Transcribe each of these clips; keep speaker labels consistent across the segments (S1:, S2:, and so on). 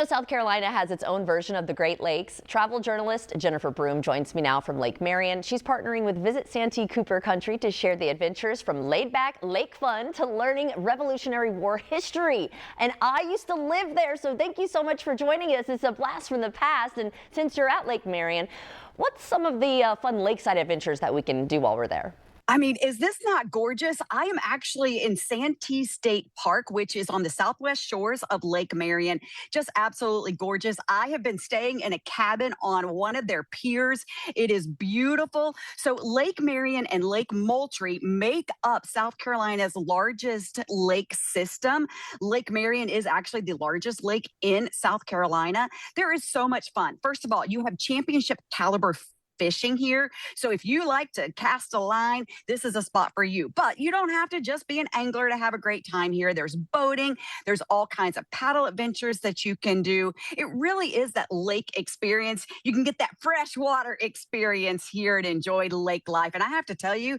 S1: South Carolina has its own version of the Great Lakes. Travel journalist Jennifer Broom joins me now from Lake Marion. She's partnering with Visit Santee Cooper Country to share the adventures from laid-back lake fun to learning Revolutionary War history. And I used to live there, so thank you so much for joining us. It's a blast from the past. And since you're at Lake Marion, what's some of the fun lakeside adventures that we can do while we're there?
S2: I mean, is this not gorgeous? I am actually in Santee State Park, which is on the southwest shores of Lake Marion. Just absolutely gorgeous. I have been staying in a cabin on one of their piers. It is beautiful. So Lake Marion and Lake Moultrie make up South Carolina's largest lake system. Lake Marion is actually the largest lake in South Carolina. There is so much fun. First of all, you have championship caliber fishing here. So if you like to cast a line, this is a spot for you. But you don't have to just be an angler to have a great time here. There's boating, there's all kinds of paddle adventures that you can do. It really is that lake experience. You can get that freshwater experience here and enjoy lake life. And I have to tell you,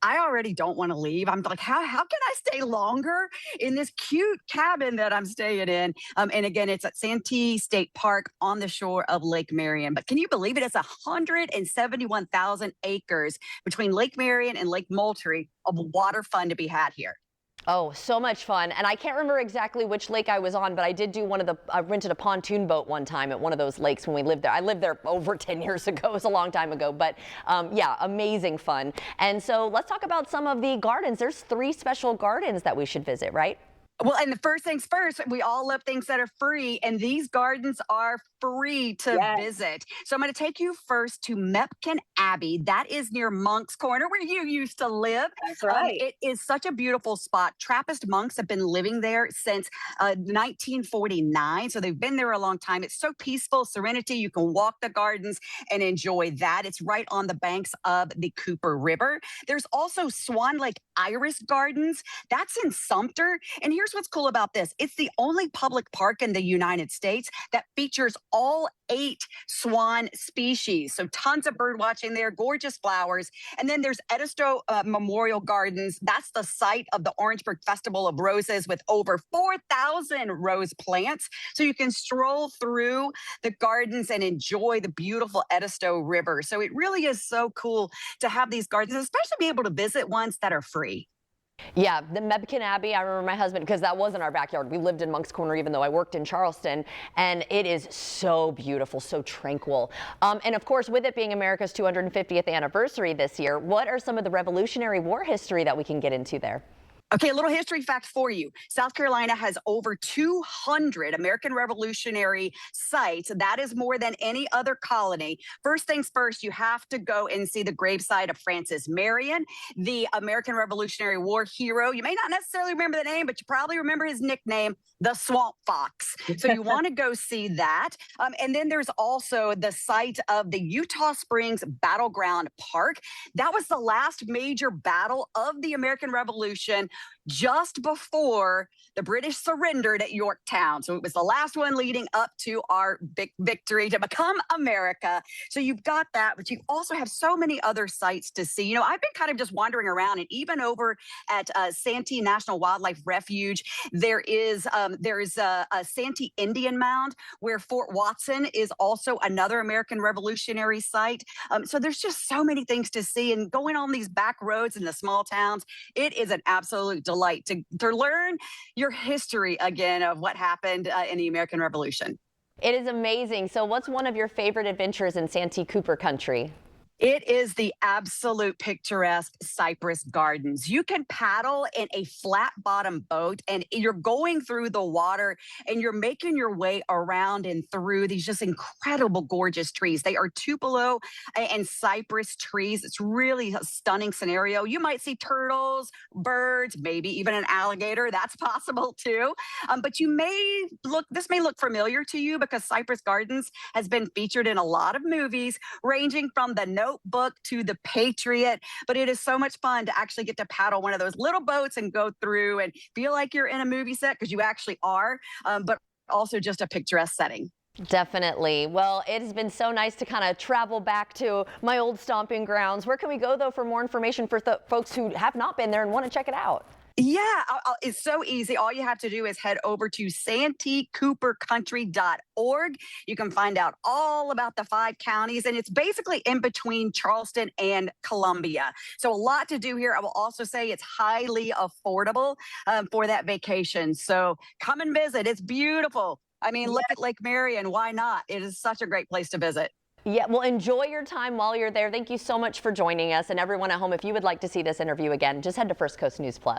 S2: I already don't want to leave. I'm like, how can I stay longer in this cute cabin that I'm staying in? And again, it's at Santee State Park on the shore of Lake Marion. But can you believe it? It's 171,000 acres between Lake Marion and Lake Moultrie of water fun to be had here.
S1: Oh, so much fun. And I can't remember exactly which lake I was on, but I did do I rented a pontoon boat one time at one of those lakes when we lived there. I lived there over 10 years ago. It was a long time ago, but yeah, amazing fun. And so let's talk about some of the gardens. There's 3 special gardens that we should visit, right?
S2: Well, and the first things first, we all love things that are free, and these gardens are free to visit. So I'm going to take you first to Mepkin Abbey. That is near Monk's Corner, where you used to live.
S3: That's right.
S2: It is such a beautiful spot. Trappist monks have been living there since 1949, so they've been there a long time. It's so peaceful, serenity. You can walk the gardens and enjoy that. It's right on the banks of the Cooper River. There's also Swan Lake Iris Gardens. That's in Sumter. And here's what's cool about this. It's the only public park in the United States that features all 8 swan species. So tons of bird watching there, gorgeous flowers. And then there's Edisto Memorial Gardens. That's the site of the Orangeburg Festival of Roses with over 4,000 rose plants. So you can stroll through the gardens and enjoy the beautiful Edisto River. So it really is so cool to have these gardens, especially be able to visit ones that are free.
S1: Yeah, the Mebkin Abbey, I remember my husband, because that wasn't our backyard. We lived in Monk's Corner, even though I worked in Charleston, and it is so beautiful, so tranquil. And of course, with it being America's 250th anniversary this year, what are some of the Revolutionary War history that we can get into there?
S2: Okay, a little history fact for you. South Carolina has over 200 American Revolutionary sites. That is more than any other colony. First things first, you have to go and see the gravesite of Francis Marion, the American Revolutionary War hero. You may not necessarily remember the name, but you probably remember his nickname, the Swamp Fox. So you want to go see that. And then there's also the site of the Utah Springs Battleground Park. That was the last major battle of the American Revolution, just before the British surrendered at Yorktown. So it was the last one leading up to our big victory to become America. So you've got that, but you also have so many other sites to see. You know, I've been kind of just wandering around, and even over at Santee National Wildlife Refuge, there is a Santee Indian Mound where Fort Watson is also another American Revolutionary site. So there's just so many things to see, and going on these back roads in the small towns, it is an absolute delight to learn your history again of what happened in the American Revolution.
S1: It is amazing. So what's one of your favorite adventures in Santee Cooper Country?
S2: It is the absolute picturesque Cypress Gardens. You can paddle in a flat bottom boat, and you're going through the water, and you're making your way around and through these just incredible, gorgeous trees. They are tupelo and cypress trees. It's really a stunning scenario. You might see turtles, birds, maybe even an alligator. That's possible too. But this may look familiar to you because Cypress Gardens has been featured in a lot of movies, ranging from the Notebook to the Patriot, but it is so much fun to actually get to paddle one of those little boats and go through and feel like you're in a movie set, because you actually are, but also just a picturesque setting.
S1: Definitely. Well, it has been so nice to kind of travel back to my old stomping grounds. Where can we go, though, for more information for folks who have not been there and want to check it out?
S2: Yeah, it's so easy. All you have to do is head over to santeecoopercountry.org. You can find out all about the 5 counties, and it's basically in between Charleston and Columbia. So, a lot to do here. I will also say it's highly affordable for that vacation. So, come and visit. It's beautiful. I mean, look at Lake Marion. Why not? It is such a great place to visit.
S1: Yeah, well, enjoy your time while you're there. Thank you so much for joining us. And everyone at home, if you would like to see this interview again, just head to First Coast News Plus.